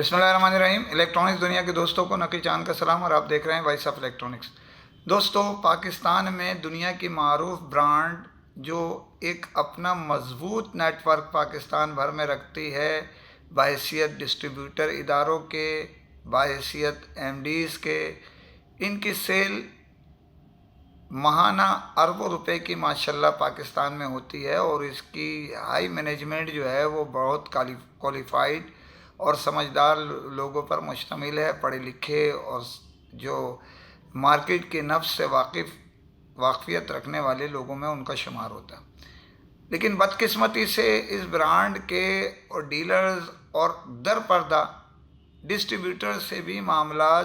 बिस्मिल्लाहिर्रहमानिर्रहीम। इलेक्ट्रॉनिक्स दुनिया के दोस्तों को नकी चांद का सलाम और आप देख रहे हैं वॉइस ऑफ इलेक्ट्रॉनिक्स। दोस्तों, पाकिस्तान में दुनिया की मारूफ ब्रांड जो एक अपना मजबूत नेटवर्क पाकिस्तान भर में रखती है, बाहैसियत डिस्ट्रीब्यूटर इदारों के, बाहैसियत एमडीज़ के, इनकी सेल महाना अरबों रुपए की माशाल्लाह पाकिस्तान में होती है और इसकी हाई मैनेजमेंट जो है वो बहुत क्वालिफाइड और समझदार लोगों पर मुश्तमिल है। पढ़े लिखे और जो मार्केट के नफ्स से वाकफियत रखने वाले लोगों में उनका शुमार होता है। लेकिन बदकिस्मती से इस ब्रांड के और डीलर्स और दर पर्दा डिस्ट्रीब्यूटर से भी मामला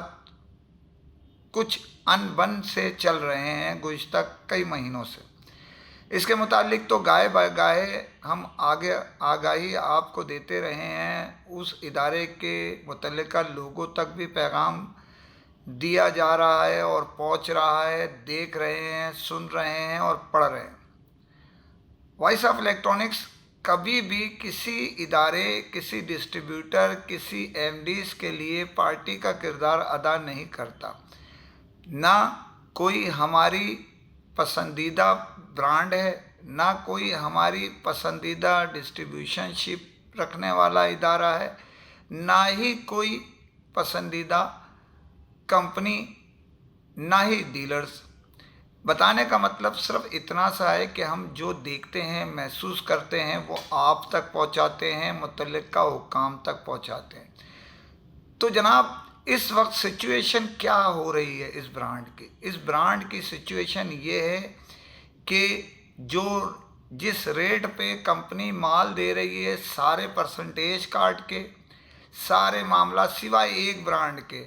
कुछ अनबन से चल रहे हैं गुज़िश्ता कई महीनों से। इसके मुतालिक तो गाहे बगाहे हम आगाही आपको देते रहे हैं, उस इदारे के मुतल्लिका लोगों तक भी पैगाम दिया जा रहा है और पहुंच रहा है, देख रहे हैं, सुन रहे हैं और पढ़ रहे हैं। वॉइस ऑफ इलेक्ट्रॉनिक्स कभी भी किसी इदारे, किसी डिस्ट्रीब्यूटर, किसी एमडीज़ के लिए पार्टी का किरदार अदा नहीं करता। ना कोई हमारी पसंदीदा ब्रांड है, ना कोई हमारी पसंदीदा डिस्ट्रीब्यूशनशिप रखने वाला इदारा है, ना ही कोई पसंदीदा कंपनी, ना ही डीलर्स। बताने का मतलब सिर्फ इतना सा है कि हम जो देखते हैं, महसूस करते हैं, वो आप तक पहुंचाते हैं, मुतल्लिका हुक्काम तक पहुंचाते हैं। तो जनाब, इस वक्त सिचुएशन क्या हो रही है इस ब्रांड की? इस ब्रांड की सिचुएशन ये है कि जिस रेट पे कंपनी माल दे रही है, सारे परसेंटेज काट के, सारे मामला सिवाय एक ब्रांड के,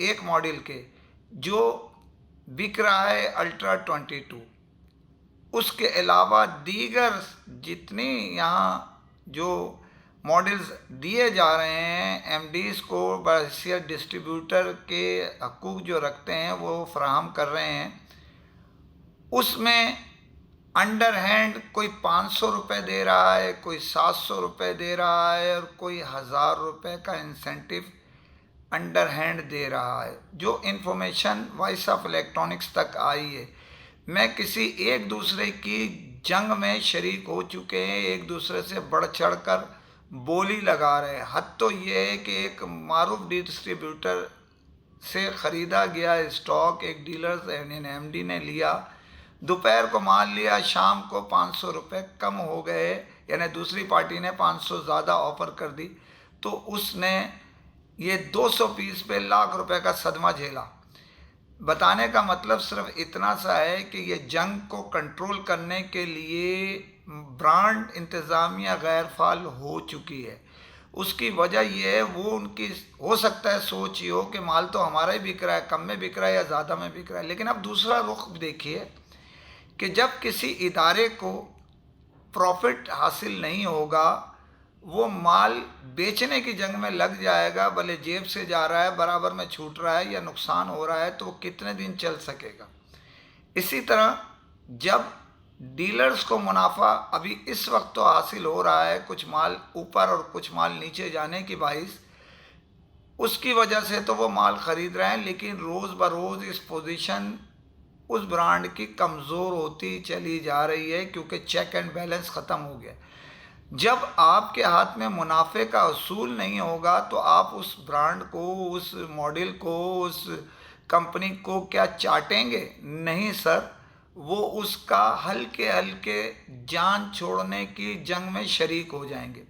एक मॉडल के जो बिक रहा है अल्ट्रा 22, उसके अलावा दीगर जितनी यहाँ जो मॉडल्स दिए जा रहे हैं एमडीज़ को, बहैसियत डिस्ट्रीब्यूटर के हकूक़ जो रखते हैं वो फराहम कर रहे हैं, उसमें अंडर हैंड कोई 500 रुपये दे रहा है, कोई 700 रुपये दे रहा है और कोई 1000 रुपये का इंसेंटिव अंडर हैंड दे रहा है। जो इन्फॉर्मेशन वॉइस ऑफ इलेक्ट्रॉनिक्स तक आई है, मैं किसी एक दूसरे की जंग में शरीक हो चुके हैं, एक दूसरे से बढ़ चढ़ कर बोली लगा रहे हैं। हद तो ये है कि एक मारूफ डिस्ट्रीब्यूटर से ख़रीदा गया स्टॉक एक डीलर एमडी ने लिया, दोपहर को माल लिया, शाम को 500 रुपये कम हो गए, यानी दूसरी पार्टी ने 500 ज़्यादा ऑफ़र कर दी, तो उसने ये 200 पीस पे लाख रुपए का सदमा झेला। बताने का मतलब सिर्फ इतना सा है कि ये जंग को कंट्रोल करने के लिए ब्रांड इंतज़ामिया गैर फाल हो चुकी है। उसकी वजह यह है, वो उनकी हो सकता है सोच ये हो कि माल तो हमारा ही बिक रहा है, कम में बिक रहा है या ज़्यादा में बिक रहा है। लेकिन अब दूसरा रुख देखिए कि जब किसी इदारे को प्रॉफिट हासिल नहीं होगा, वो माल बेचने की जंग में लग जाएगा, भले जेब से जा रहा है, बराबर में छूट रहा है या नुकसान हो रहा है, तो वो कितने दिन चल सकेगा। इसी तरह जब डीलर्स को मुनाफा अभी इस वक्त तो हासिल हो रहा है, कुछ माल ऊपर और कुछ माल नीचे जाने की बाइस, उसकी वजह से तो वो माल ख़रीद रहे हैं, लेकिन रोज़ बरोज़ इस पोजीशन उस ब्रांड की कमज़ोर होती चली जा रही है, क्योंकि चेक एंड बैलेंस ख़त्म हो गया। जब आपके हाथ में मुनाफे का असूल नहीं होगा तो आप उस ब्रांड को, उस मॉडल को, उस कंपनी को क्या चाटेंगे? नहीं सर, वो उसका हल्के हल्के जान छोड़ने की जंग में शरीक हो जाएंगे।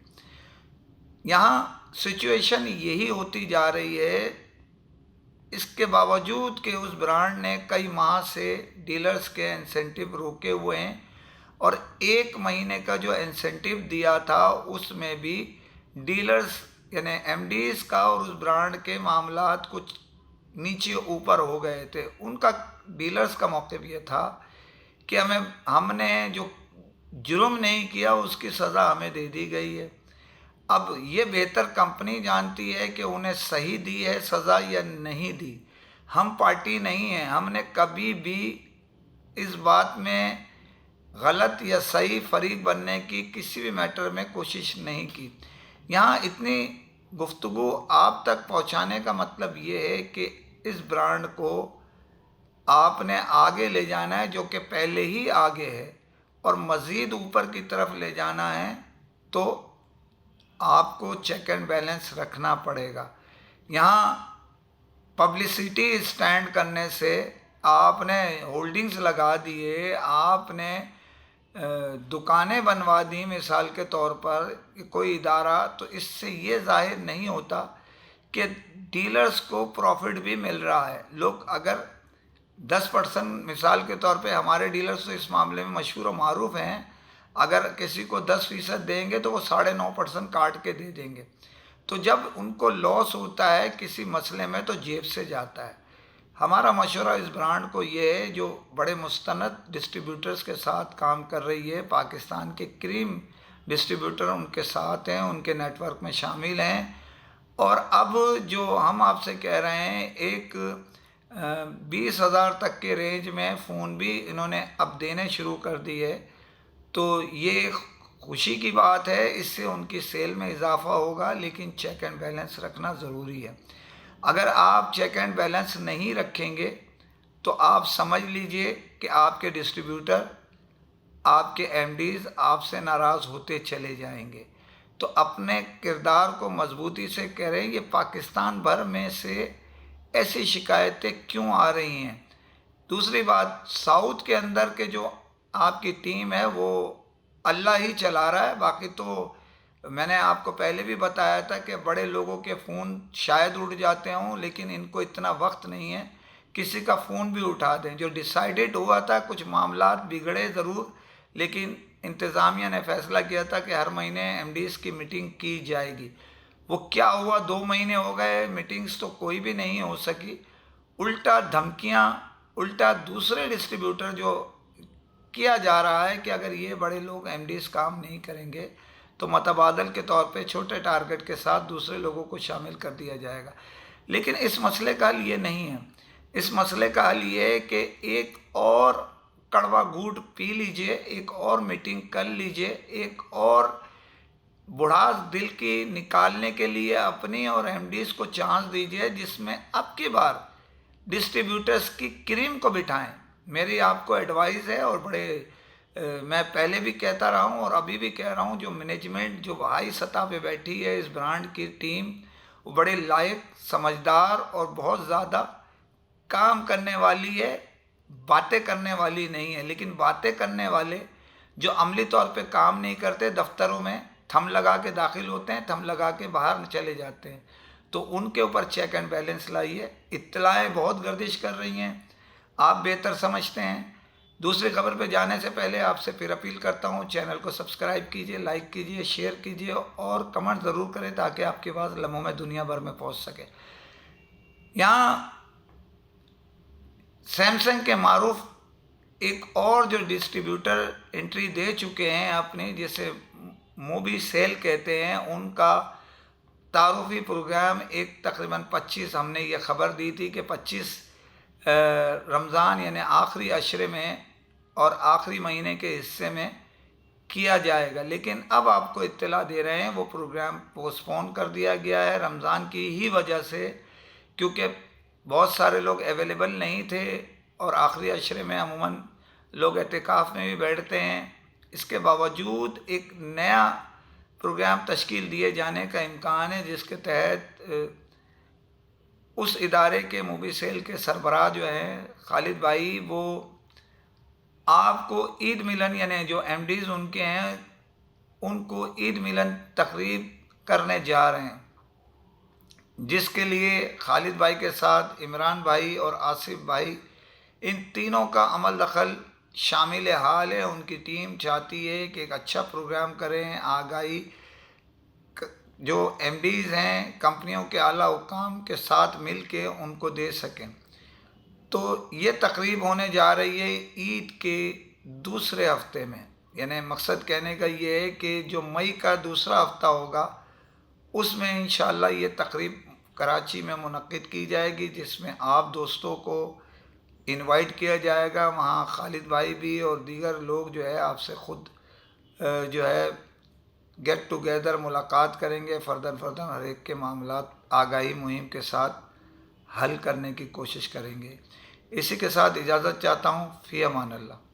यहाँ सिचुएशन यही होती जा रही है। इसके बावजूद कि उस ब्रांड ने कई माह से डीलर्स के इंसेंटिव रोके हुए हैं और 1 महीने का जो इंसेंटिव दिया था उसमें भी डीलर्स यानी एमडीज़ का और उस ब्रांड के मामलात कुछ नीचे ऊपर हो गए थे। उनका डीलर्स का मौक़िफ़ ये था कि हमने जो जुर्म नहीं किया उसकी सज़ा हमें दे दी गई है। अब ये बेहतर कंपनी जानती है कि उन्हें सही दी है सज़ा या नहीं दी। हम पार्टी नहीं हैं, हमने कभी भी इस बात में गलत या सही फरीक बनने की किसी भी मैटर में कोशिश नहीं की। यहाँ इतनी गुफ्तगू आप तक पहुंचाने का मतलब ये है कि इस ब्रांड को आपने आगे ले जाना है, जो कि पहले ही आगे है, और मज़ीद ऊपर की तरफ ले जाना है तो आपको चेक एंड बैलेंस रखना पड़ेगा। यहाँ पब्लिसिटी स्टैंड करने से, आपने होल्डिंग्स लगा दिए, आपने दुकानें बनवा दी मिसाल के तौर पर कोई इदारा, तो इससे ये जाहिर नहीं होता कि डीलर्स को प्रॉफिट भी मिल रहा है। लोग अगर 10% मिसाल के तौर पे, हमारे डीलर्स तो इस मामले में मशहूर और मारूफ हैं, अगर किसी को 10% देंगे तो वो 9.5% काट के दे देंगे। तो जब उनको लॉस होता है किसी मसले में तो जेब से जाता है। हमारा मशवरा इस ब्रांड को ये है, जो बड़े मुस्तनद डिस्ट्रीब्यूटर्स के साथ काम कर रही है, पाकिस्तान के क्रीम डिस्ट्रीब्यूटर उनके साथ हैं, उनके नेटवर्क में शामिल हैं। और अब जो हम आपसे कह रहे हैं, एक 20,000 तक के रेंज में फ़ोन भी इन्होंने अब देने शुरू कर दी है। तो ये खुशी की बात है, इससे उनकी सेल में इजाफ़ा होगा, लेकिन चेक एंड बैलेंस रखना ज़रूरी है। अगर आप चेक एंड बैलेंस नहीं रखेंगे तो आप समझ लीजिए कि आपके डिस्ट्रीब्यूटर, आपके एमडीज़ आपसे नाराज़ होते चले जाएंगे। तो अपने किरदार को मजबूती से करें। ये पाकिस्तान भर में से ऐसी शिकायतें क्यों आ रही हैं? दूसरी बात, साउथ के अंदर के जो आपकी टीम है वो अल्लाह ही चला रहा है। बाकी तो मैंने आपको पहले भी बताया था कि बड़े लोगों के फ़ोन शायद उड़ जाते हों, लेकिन इनको इतना वक्त नहीं है किसी का फ़ोन भी उठा दें। जो डिसाइडेड हुआ था, कुछ मामला बिगड़े ज़रूर, लेकिन इंतज़ामिया ने फ़ैसला किया था कि हर महीने एमडीज़ की मीटिंग की जाएगी। वो क्या हुआ, 2 महीने हो गए, मीटिंग्स तो कोई भी नहीं हो सकी। उल्टा धमकियाँ, उल्टा दूसरे डिस्ट्रीब्यूटर जो किया जा रहा है कि अगर ये बड़े लोग एमडीज़ काम नहीं करेंगे तो मतबादल के तौर पे छोटे टारगेट के साथ दूसरे लोगों को शामिल कर दिया जाएगा। लेकिन इस मसले का हल ये नहीं है। इस मसले का हल ये है कि एक और कड़वा घूंट पी लीजिए, एक और मीटिंग कर लीजिए, एक और बुढ़ास दिल की निकालने के लिए अपनी और एमडीज़ को चांस दीजिए, जिसमें अब की बार डिस्ट्रीब्यूटर्स की क्रीम को बिठाएं। मेरी आपको एडवाइस है, और मैं पहले भी कहता रहा हूँ और अभी भी कह रहा हूँ, जो मैनेजमेंट जो हाई सतह पे बैठी है इस ब्रांड की टीम, वो बड़े लायक, समझदार और बहुत ज़्यादा काम करने वाली है, बातें करने वाली नहीं है। लेकिन बातें करने वाले जो अमली तौर पे काम नहीं करते, दफ्तरों में थम लगा के दाखिल होते हैं, थम लगा के बाहर चले जाते हैं, तो उनके ऊपर चेक एंड बैलेंस लाइए। इत्तलाएँ बहुत गर्दिश कर रही हैं, आप बेहतर समझते हैं। दूसरी खबर पे जाने से पहले आपसे फिर अपील करता हूँ, चैनल को सब्सक्राइब कीजिए, लाइक कीजिए, शेयर कीजिए और कमेंट ज़रूर करें ताकि आपकी आवाज़ लम्हों में दुनिया भर में पहुँच सके। यहाँ सैमसंग के मारूफ एक और जो डिस्ट्रीब्यूटर एंट्री दे चुके हैं अपनी, जिसे मूवी सेल कहते हैं, उनका तारुफी प्रोग्राम एक तकरीबन 25, हमने ये ख़बर दी थी कि 25 रमज़ान यानी आखिरी अशरे में और आखिरी महीने के हिस्से में किया जाएगा। लेकिन अब आपको इत्तला दे रहे हैं वो प्रोग्राम पोस्टपोन कर दिया गया है रमज़ान की ही वजह से, क्योंकि बहुत सारे लोग अवेलेबल नहीं थे और आखिरी अशरे में अमूमन लोग एतिकाफ़ में भी बैठते हैं। इसके बावजूद एक नया प्रोग्राम तश्कील दिए जाने का इम्कान है, जिसके तहत उस इदारे के मूवी सेल के सरबराह जो हैं खालिद भाई, वो आपको ईद मिलन यानी जो एमडीज़ उनके हैं उनको ईद मिलन तकरीब करने जा रहे हैं, जिसके लिए खालिद भाई के साथ इमरान भाई और आसिफ भाई, इन तीनों का अमल दखल शामिल हाल है। उनकी टीम चाहती है कि एक अच्छा प्रोग्राम करें, आगाही जो एमडीज़ हैं कंपनियों के आला हुकाम के साथ मिल के उनको दे सकें। तो ये तकरीब होने जा रही है ईद के दूसरे हफ्ते में, यानी मकसद कहने का ये है कि जो मई का दूसरा हफ्ता होगा उसमें इंशाअल्लाह ये तकरीब कराची में मुनक्किद की जाएगी, जिसमें आप दोस्तों को इनवाइट किया जाएगा। वहाँ खालिद भाई भी और दीगर लोग जो है आपसे ख़ुद जो है गेट टुगेदर मुलाकात करेंगे, फर्दर हर एक के मामलात आगाही मुहिम के साथ हल करने की कोशिश करेंगे। इसी के साथ इजाज़त चाहता हूँ। फ़ी अमान अल्लाह।